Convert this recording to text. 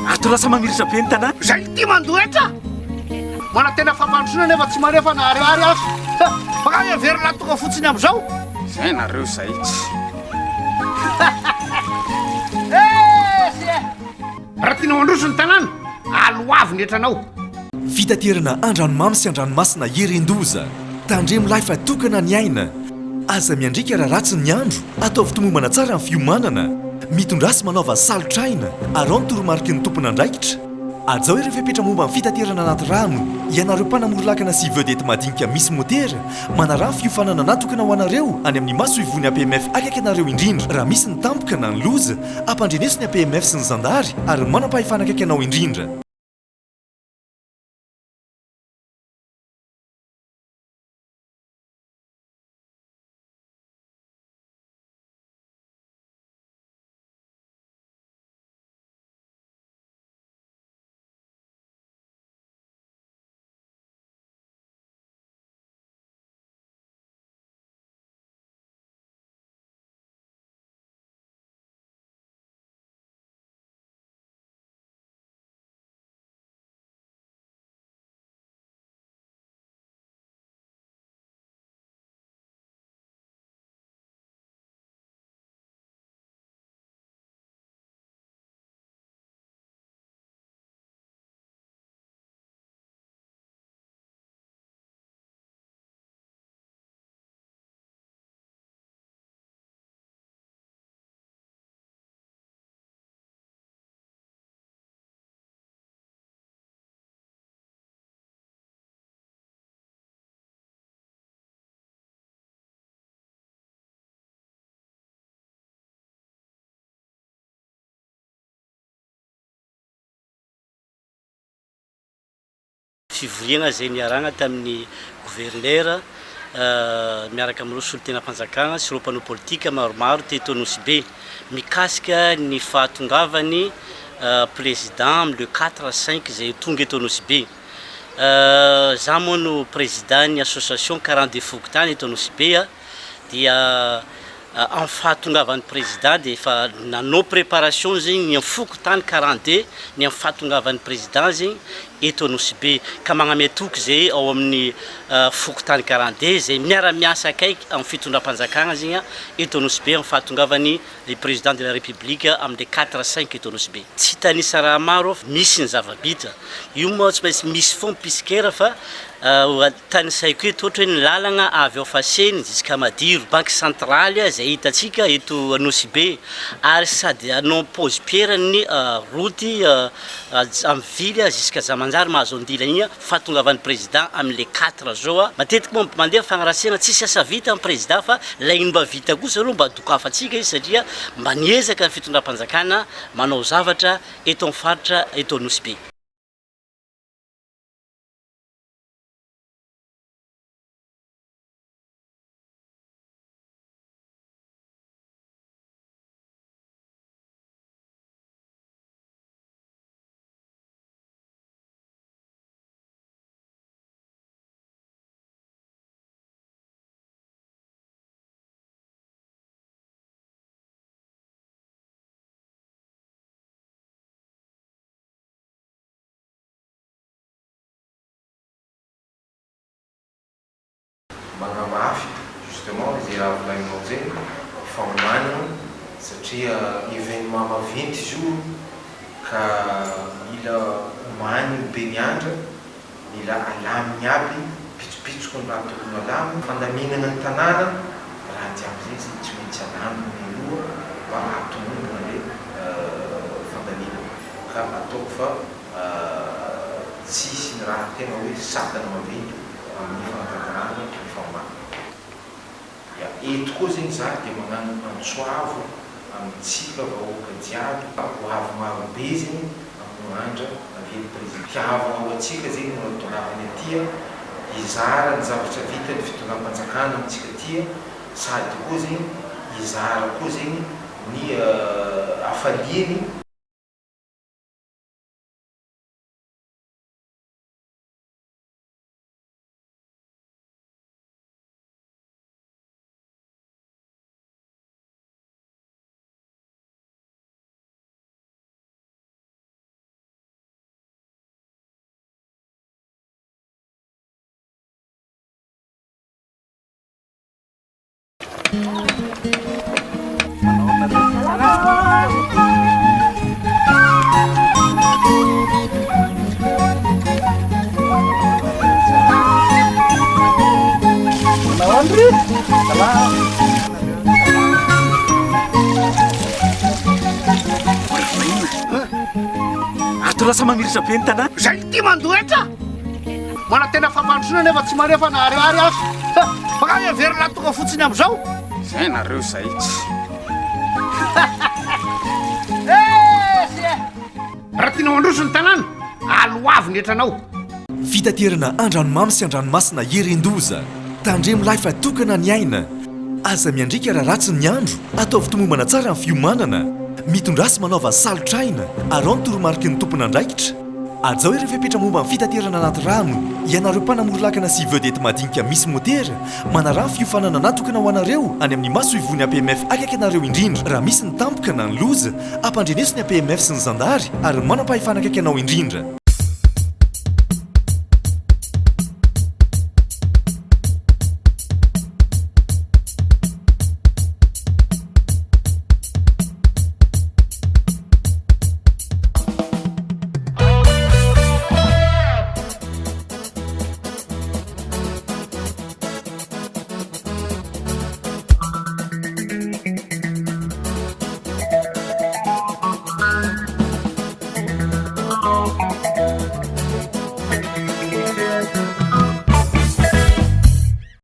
ato lasa mamiritra be ny tanàna zay ty mandoetra mana tena fampandrosoana nefa tsy manefa naharihary azo fa verina tonga fotsiny am'izao zay nareo zay tsy raha tiana mandroso ny tanàna aloavy ny etranao fitaterana andranomamy sy andranomasina herendoza tandremo lahy fa tokana ny aina aza miandrika raha ratsy ny andro atao fitomombana tsara amin'ny fiomanana mitondrasy manaova salotraina ary ao ny toromarika ny tompona andraikitra azao ireo fepetra momba amin'ny fitaterana anaty rano ianareo mpanamorilakana sy vedety madinika misy motera manarano fiofanana natokana ho anareo any amin'ny maso ivony APMF akaiky anareo indrindra raha misy ny tampoka na ny loza ampandrenesony APMF sy ny zandary ary manam-pahefana akaiky anao indrindra fivoriana zay niaragna tamin'ny gouverneur miaraka amin'ireo solon-tenam-panjakana sy ireo mpanao politika maromaro teto Nosy Be mikasika ny fahatongavany président amin'ny le 4-5 zay tonga eto Nosy Be za moa no président ny association 42 fokotany eto Nosy Be dia en fahatongavan'ny président dia efa nanao préparation zegny ny fokotany 42 ny fahatongavan'ny président zegny eto Nosy Be ka magnametoky zay ao amin'ny fokotany 42 zay miara-miasa akaiky amin'ny fitondram-panjakana zegny eto Nosy Be amin'ny fahatongavany le président de la république amin'ny 4-5 eto Nosy Be tsy tanisa raha maro misy ny zava-bitra io moa tsy maintsy misy fo piskera fa tanisaiko eto ohatra hoe ny lalagna avy ao Faseny jusqu'à Madiro banque centrale zay hitatsika eto Nosy Be ary sady anao pause pierre ny route amin'ny ville jusqu'à Zamanjary mahazo andila igny fahatongavan'ny président amin'ny 4 zao matetiky moa mandeha fagnarasena tsisy asa vita amin'ny président fa lainy mba vita kosa aloha mba dokafatsika izy satria mba niezaka ny fitondram-panjakana manao zavatra eto amin'ny faritra eto Nosy Be. Magnamafy justement izay raha volagninao zegny fagnomanana satria événement maventy izy io ka mila omany be niandra mila alaminy aby pitsopitsoko ny raha tokony alaminy fandaminana ny tanàna raha jiaby zegny zay tsy maintsy alaminy aloha mba hatomombona le fandaminana ka ataoko fa tsisy ny raha tena hoe sadana maventy amin'ny fanatanterahana ny famana eto koa zegny za dia magnano antsoavo amintsika vahoaka jiaby hoavy marobe zegny amin'ny andra navely président fiavana ho atsika zegny no tongavany atia izara ny zavatra vita ny fitondram-panjakana amintsika atia sady koa zegny izara koa zegny ny afaliany Ato lasa mamiritra be ny tanàna. Zay ty mandoetra mana tena fampandrosoana nefa tsy manefa naharihary azy baka miaverina tonga fotsiny am'izao. Zay nareo zay tsy. Raha tianao androso ny tanàna aloavy netranao. fitaterana andranomamy sy andranomasina herendoza tandremo laifa tokana ny aina aza miandrika raha ratsy ny andro atao fitomombana tsara ny fiomanana mitondrasy manaova salotraina ary ao ny toromarika ny tompona andraikitra ajao ireo fepetra momba ny fitaterana anaty rano ianareo mpanamorolakana sy vedety madinika misy motera manarano fiofanana natokana ho anareo any amin'ny maso ivony APMF akaiky anareo indrindra raha misy ny tampoka na ny loza ampandreneso ny APMF sy ny zandary ary manam-pahefana akaiky anao indrindra.